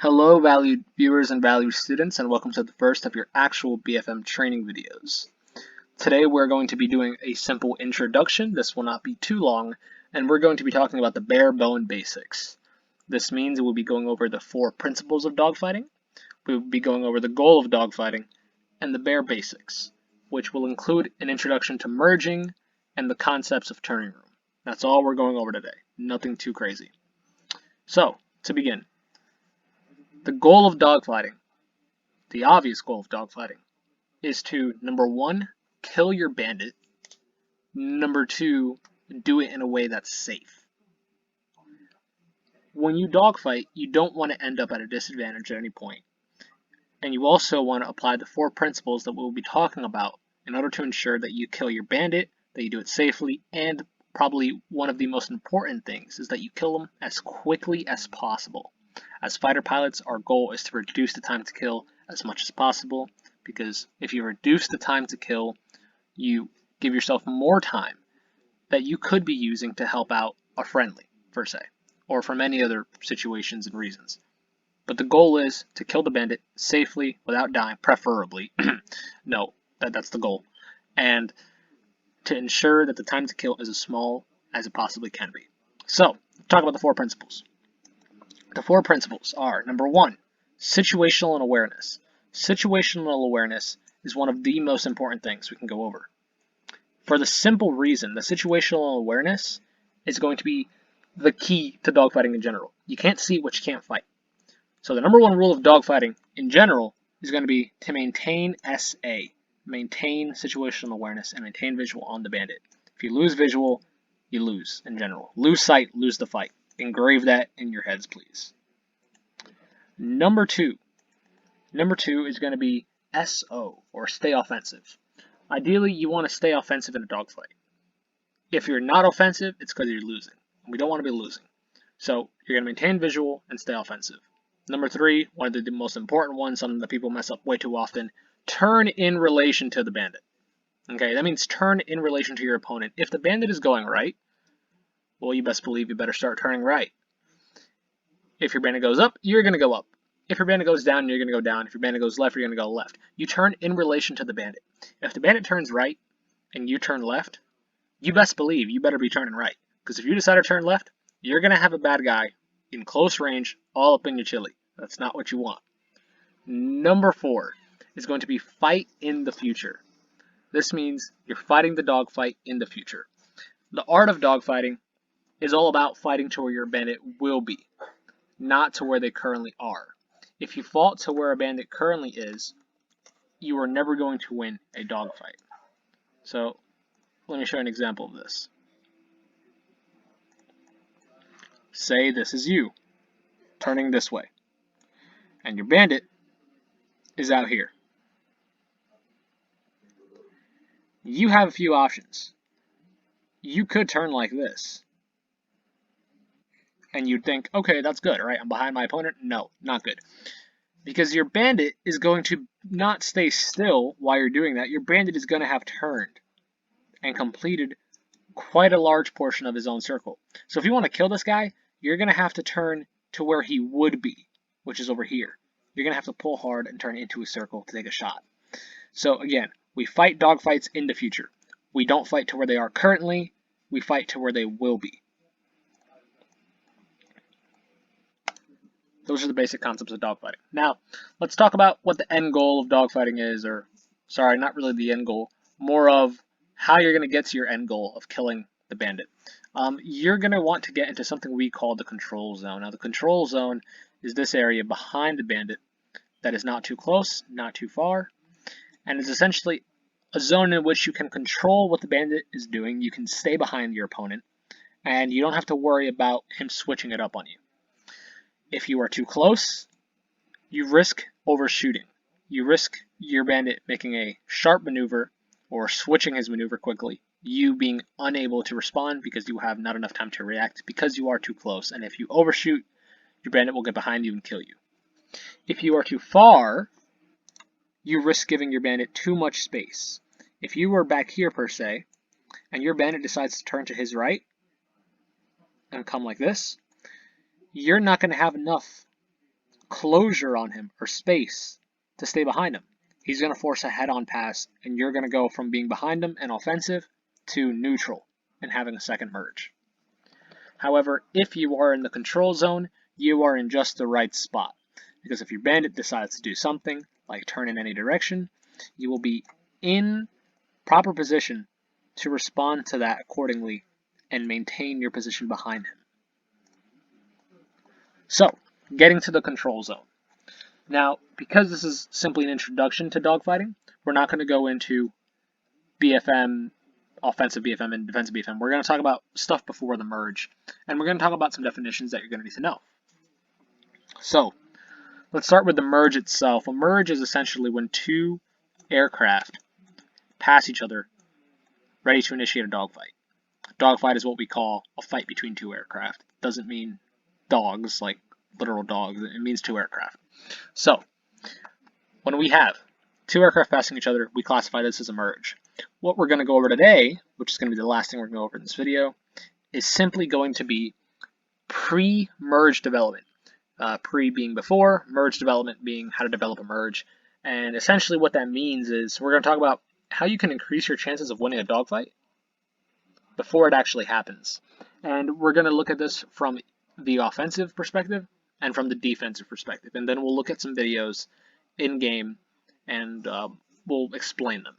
Hello, valued viewers and valued students, and welcome to the first of your actual BFM training videos. Today we're going to be doing a simple introduction. This will not be too long, and we're going to be talking about the bare bone basics. This means we'll be going over the 4 principles of dogfighting, we will be going over the goal of dogfighting, and the bare basics, which will include an introduction to merging and the concepts of turning room. That's all we're going over today. Nothing too crazy. So, to begin, the goal of dogfighting, the obvious goal of dogfighting, is to, number 1, kill your bandit, number 2, do it in a way that's safe. When you dogfight, you don't want to end up at a disadvantage at any point, and you also want to apply the 4 principles that we'll be talking about in order to ensure that you kill your bandit, that you do it safely, and probably one of the most important things is that you kill them as quickly as possible. As fighter pilots, our goal is to reduce the time to kill as much as possible, because if you reduce the time to kill, you give yourself more time that you could be using to help out a friendly, per se, or for many other situations and reasons. But the goal is to kill the bandit safely, without dying, preferably. No, that's the goal. And to ensure that the time to kill is as small as it possibly can be. So, talk about the 4 principles. The 4 principles are, number 1, situational awareness. Situational awareness is one of the most important things we can go over. For the simple reason that situational awareness is going to be the key to dogfighting in general. You can't see what you can't fight. So the number 1 rule of dogfighting in general is going to be to maintain SA, maintain situational awareness, and maintain visual on the bandit. If you lose visual, you lose in general. Lose sight, lose the fight. Engrave that in your heads, please. Number 2 is going to be SO, or stay offensive. Ideally, you want to stay offensive in a dogfight. If you're not offensive, it's because you're losing. We don't want to be losing. So you're going to maintain visual and stay offensive. Number 3, one of the most important ones, something that people mess up way too often, turn in relation to the bandit. Okay, that means turn in relation to your opponent. If the bandit is going right, well, you best believe you better start turning right. If your bandit goes up, you're going to go up. If your bandit goes down, you're going to go down. If your bandit goes left, you're going to go left. You turn in relation to the bandit. If the bandit turns right and you turn left, you best believe you better be turning right. Because if you decide to turn left, you're going to have a bad guy in close range all up in your chili. That's not what you want. Number 4 is going to be fight in the future. This means you're fighting the dogfight in the future. The art of dogfighting is all about fighting to where your bandit will be, not to where they currently are. If you fought to where a bandit currently is, you are never going to win a dogfight. So, let me show you an example of this. Say this is you, turning this way, and your bandit is out here. You have a few options. You could turn like this, and you'd think, okay, that's good, right? I'm behind my opponent. No, not good. Because your bandit is going to not stay still while you're doing that. Your bandit is going to have turned and completed quite a large portion of his own circle. So if you want to kill this guy, you're going to have to turn to where he would be, which is over here. You're going to have to pull hard and turn into a circle to take a shot. So again, we fight dogfights in the future. We don't fight to where they are currently. We fight to where they will be. Those are the basic concepts of dogfighting. Now, let's talk about what the end goal of dogfighting is, or, sorry, not really the end goal, more of how you're going to get to your end goal of killing the bandit. You're going to want to get into something we call the control zone. Now, the control zone is this area behind the bandit that is not too close, not too far, and it's essentially a zone in which you can control what the bandit is doing. You can stay behind your opponent, and you don't have to worry about him switching it up on you. If you are too close, you risk overshooting. You risk your bandit making a sharp maneuver or switching his maneuver quickly, you being unable to respond because you have not enough time to react because you are too close. And if you overshoot, your bandit will get behind you and kill you. If you are too far, you risk giving your bandit too much space. If you were back here per se, and your bandit decides to turn to his right and come like this, you're not going to have enough closure on him or space to stay behind him. He's going to force a head-on pass, and you're going to go from being behind him and offensive to neutral and having a second merge. However, if you are in the control zone, you are in just the right spot. Because if your bandit decides to do something, like turn in any direction, you will be in proper position to respond to that accordingly and maintain your position behind him. So, getting to the control zone. Now, because this is simply an introduction to dogfighting, we're not going to go into BFM, offensive BFM, and defensive BFM. We're going to talk about stuff before the merge, and we're going to talk about some definitions that you're going to need to know. So, let's start with the merge itself. A merge is essentially when two aircraft pass each other, ready to initiate a dogfight. A dogfight is what we call a fight between two aircraft. It doesn't mean dogs, like literal dogs. It means two aircraft. So, when we have two aircraft passing each other, we classify this as a merge. What we're going to go over today, which is going to be the last thing we're going to go over in this video, is simply going to be pre-merge development. Pre being before, merge development being how to develop a merge. And essentially what that means is we're going to talk about how you can increase your chances of winning a dogfight before it actually happens. And we're going to look at this from the offensive perspective and from the defensive perspective. And then we'll look at some videos in-game and we'll explain them.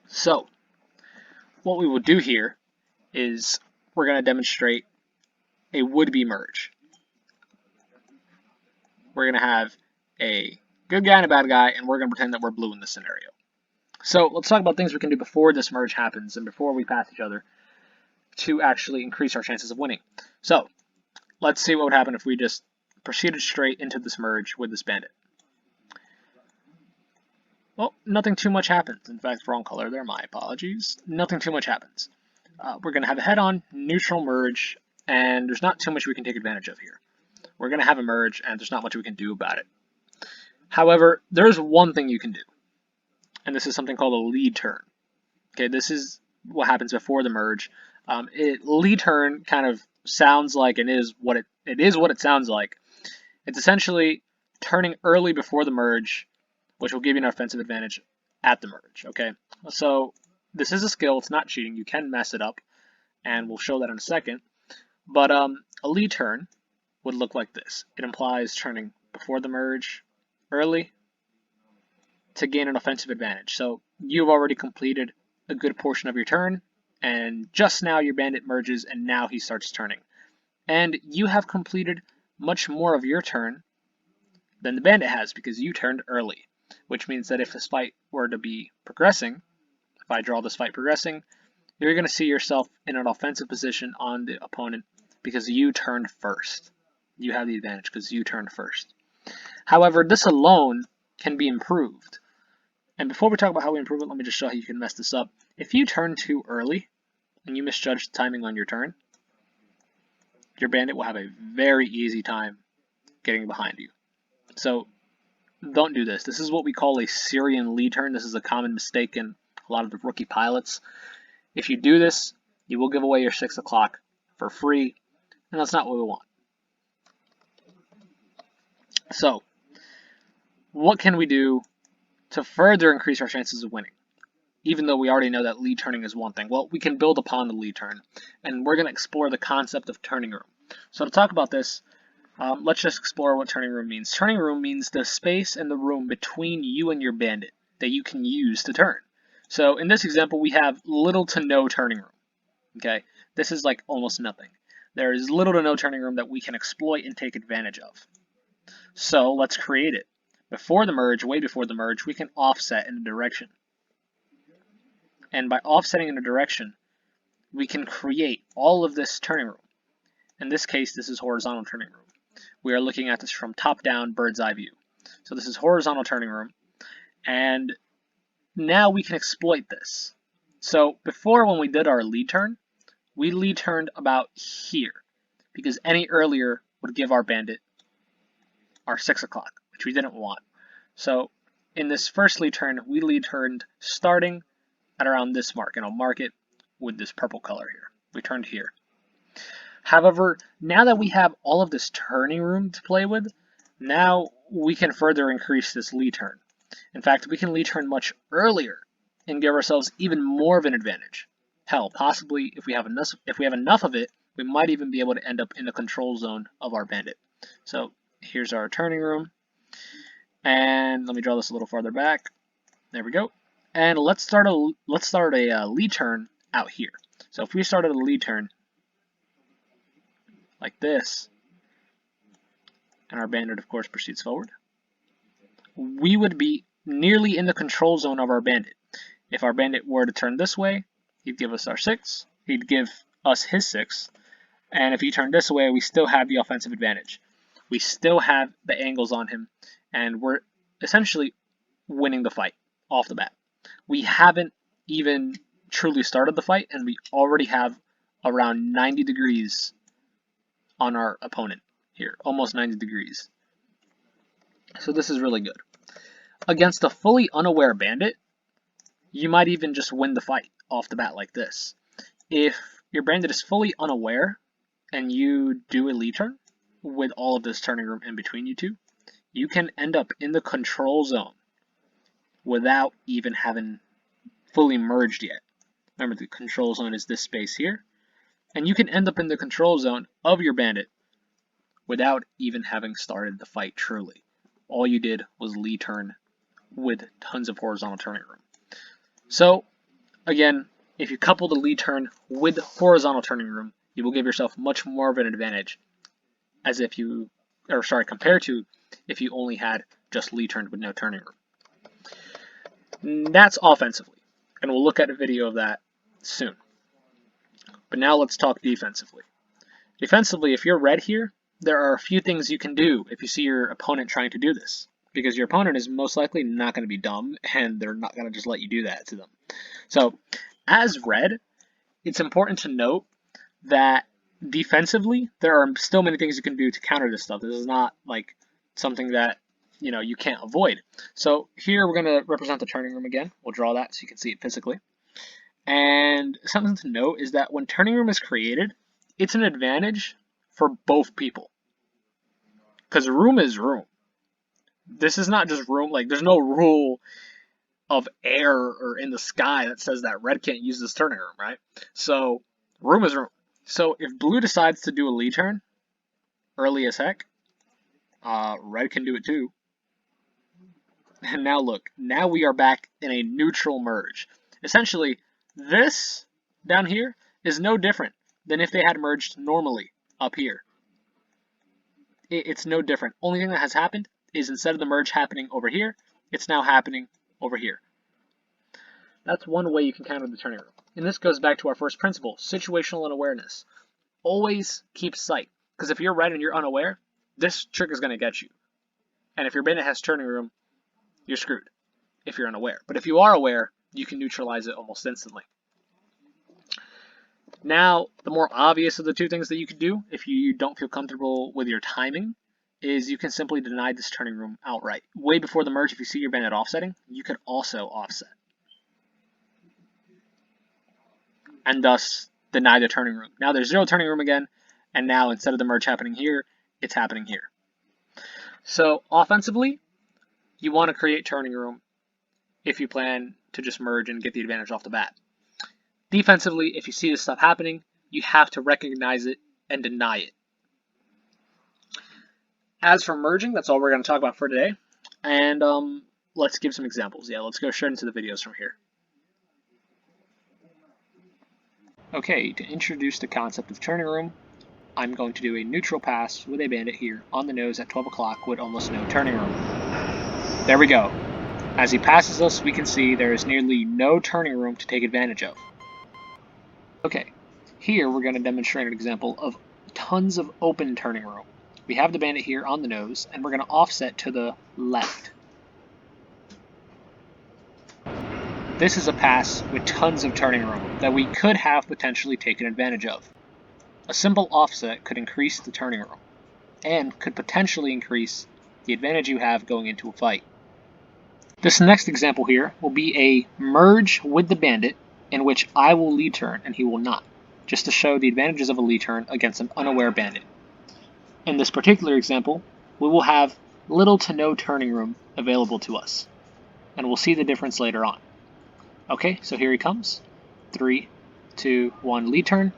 So, what we will do here is we're going to demonstrate a would-be merge. We're going to have a good guy and a bad guy, and we're going to pretend that we're blue in this scenario. So, let's talk about things we can do before this merge happens and before we pass each other to actually increase our chances of winning. So, let's see what would happen if we just proceeded straight into this merge with this bandit. Well, nothing too much happens. In fact, wrong color there, my apologies. Nothing too much happens. We're going to have a head-on, neutral merge, and there's not too much we can take advantage of here. We're going to have a merge, and there's not much we can do about it. However, there's one thing you can do, and this is something called a lead turn. Okay, this is what happens before the merge. Lead turn kind of sounds like it is what it sounds like. It's essentially turning early before the merge, which will give you an offensive advantage at the merge, okay? So this is a skill, it's not cheating, you can mess it up, and we'll show that in a second. But a lead turn would look like this. It implies turning before the merge early to gain an offensive advantage. So you've already completed a good portion of your turn, and just now your bandit merges, and now he starts turning. And you have completed much more of your turn than the bandit has because you turned early. Which means that if this fight were to be progressing, if I draw this fight progressing, you're going to see yourself in an offensive position on the opponent because you turned first. You have the advantage because you turned first. However, this alone can be improved. And before we talk about how we improve it, let me just show how you can mess this up. If you turn too early and you misjudge the timing on your turn, your bandit will have a very easy time getting behind you. So, don't do this. This is what we call a Syrian lead turn. This is a common mistake in a lot of the rookie pilots. If you do this, you will give away your 6 o'clock for free, and that's not what we want. So, what can we do to further increase our chances of winning? Even though we already know that lead turning is one thing. Well, we can build upon the lead turn, and we're going to explore the concept of turning room. So to talk about this, let's just explore what turning room means. Turning room means the space in the room between you and your bandit that you can use to turn. So in this example, we have little to no turning room. Okay, this is like almost nothing. There is little to no turning room that we can exploit and take advantage of. So let's create it. Before the merge, way before the merge, we can offset in a direction. And by offsetting in a direction, we can create all of this turning room. In this case, this is horizontal turning room. We are looking at this from top-down bird's eye view. So this is horizontal turning room, and now we can exploit this. So before, when we did our lead turn, we lead turned about here, because any earlier would give our bandit our 6 o'clock, which we didn't want. So in this first lead turn, we lead turned starting at around this mark, and I'll mark it with this purple color here. We turned here. However, now that we have all of this turning room to play with, Now we can further increase this lead turn. In fact, we can lead turn much earlier and give ourselves even more of an advantage. Hell, possibly if we have enough of it, we might even be able to end up in the control zone of our bandit. So here's our turning room, and let me draw this a little farther back. There we go. And let's start a lead turn out here. So if we started a lead turn like this, and our bandit of course proceeds forward, we would be nearly in the control zone of our bandit. If our bandit were to turn this way, he'd give us our 6, he'd give us his 6, and if he turned this way, we still have the offensive advantage. We still have the angles on him, and we're essentially winning the fight off the bat. We haven't even truly started the fight, and we already have around 90 degrees on our opponent here, almost 90 degrees. So this is really good. Against a fully unaware bandit, you might even just win the fight off the bat like this. If your bandit is fully unaware and you do a lead turn with all of this turning room in between you two, you can end up in the control zone without even having fully merged yet. Remember, the control zone is this space here, and you can end up in the control zone of your bandit without even having started the fight truly. All you did was lead turn with tons of horizontal turning room. So again, if you couple the lead turn with horizontal turning room, you will give yourself much more of an advantage compared to if you only had just lead turned with no turning room. That's offensively, and we'll look at a video of that soon. But now let's talk defensively. Defensively, if you're red here, there are a few things you can do if you see your opponent trying to do this, because your opponent is most likely not going to be dumb, and they're not going to just let you do that to them. So, as red, it's important to note that defensively, there are still many things you can do to counter this stuff. This is not like something that you can't avoid. So here we're going to represent the turning room again. We'll draw that so you can see it physically. And something to note is that when turning room is created, it's an advantage for both people, because room is room. This is not just room. Like, there's no rule of air or in the sky that says that red can't use this turning room, right? So room is room. So if blue decides to do a lead turn early as heck, red can do it too. And now look, now we are back in a neutral merge. Essentially, this down here is no different than if they had merged normally up here. It's no different. Only thing that has happened is instead of the merge happening over here, it's now happening over here. That's one way you can counter the turning room. And this goes back to our first principle, situational unawareness. Always keep sight, because if you're red and you're unaware, this trick is going to get you. And if your bandit has turning room, you're screwed if you're unaware. But if you are aware, you can neutralize it almost instantly. Now, the more obvious of the two things that you could do if you don't feel comfortable with your timing is you can simply deny this turning room outright. Way before the merge, if you see your bandit offsetting, you could also offset, and thus deny the turning room. Now there's 0 turning room again, and now instead of the merge happening here, it's happening here. So offensively, you want to create turning room if you plan to just merge and get the advantage off the bat. Defensively, if you see this stuff happening, you have to recognize it and deny it. As for merging, that's all we're going to talk about for today. And let's give some examples. Yeah, let's go straight into the videos from here. Okay, to introduce the concept of turning room, I'm going to do a neutral pass with a bandit here on the nose at 12 o'clock with almost no turning room. There we go. As he passes us, we can see there is nearly no turning room to take advantage of. Okay, here we're going to demonstrate an example of tons of open turning room. We have the bandit here on the nose, and we're going to offset to the left. This is a pass with tons of turning room that we could have potentially taken advantage of. A simple offset could increase the turning room, and could potentially increase the advantage you have going into a fight. This next example here will be a merge with the bandit in which I will lead turn and he will not, just to show the advantages of a lead turn against an unaware bandit. In this particular example, we will have little to no turning room available to us. And we'll see the difference later on. Okay, so here he comes. 3, 2, 1, lead turn.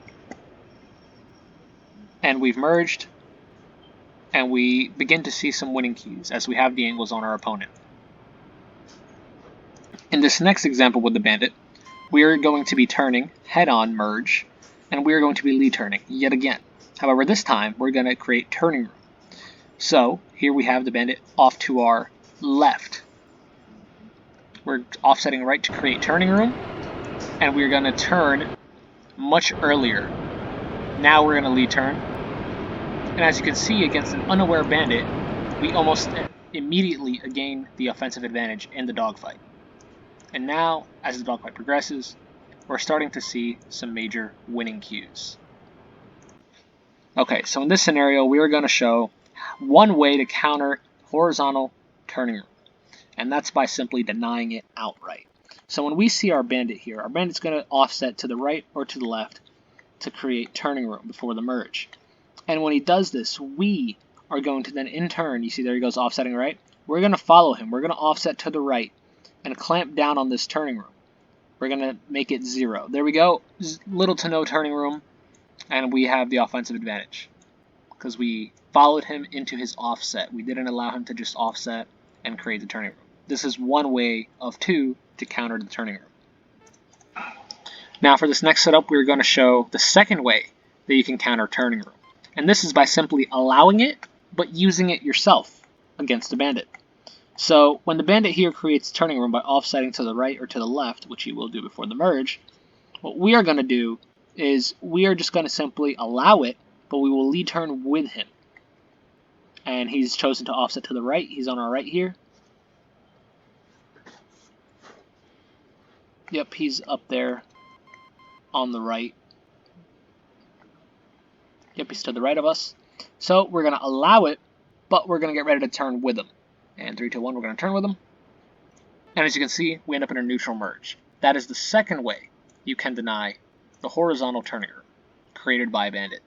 And we've merged. And we begin to see some winning cues as we have the angles on our opponent. In this next example with the Bandit, we are going to be turning head-on merge, and we are going to be lead turning yet again. However, this time we're going to create turning room. So here we have the Bandit off to our left. We're offsetting right to create turning room, and we're going to turn much earlier. Now we're going to lead turn, and as you can see, against an unaware Bandit, we almost immediately gain the offensive advantage in the dogfight. And now, as the dogfight progresses, we're starting to see some major winning cues. Okay, so in this scenario, we are going to show one way to counter horizontal turning room, and that's by simply denying it outright. So when we see our Bandit here, our Bandit's going to offset to the right or to the left to create turning room before the merge. And when he does this, we are going to then in turn, you see there he goes offsetting right, we're going to follow him. We're going to offset to the right and clamp down on this turning room. We're going to make it 0. There we go. Little to no turning room, and we have the offensive advantage because we followed him into his offset. We didn't allow him to just offset and create the turning room. This is one way of 2 to counter the turning room. Now for this next setup, we're going to show the second way that you can counter turning room. And this is by simply allowing it, but using it yourself against the Bandit. So when the Bandit here creates turning room by offsetting to the right or to the left, which he will do before the merge, what we are going to do is we are just going to simply allow it, but we will lead turn with him. And he's chosen to offset to the right. He's on our right here. Yep, he's up there on the right. Yep, he's to the right of us. So we're going to allow it, but we're going to get ready to turn with him. And 3, 2, 1, we're going to turn with him. And as you can see, we end up in a neutral merge. That is the second way you can deny the horizontal turning room created by Bandit.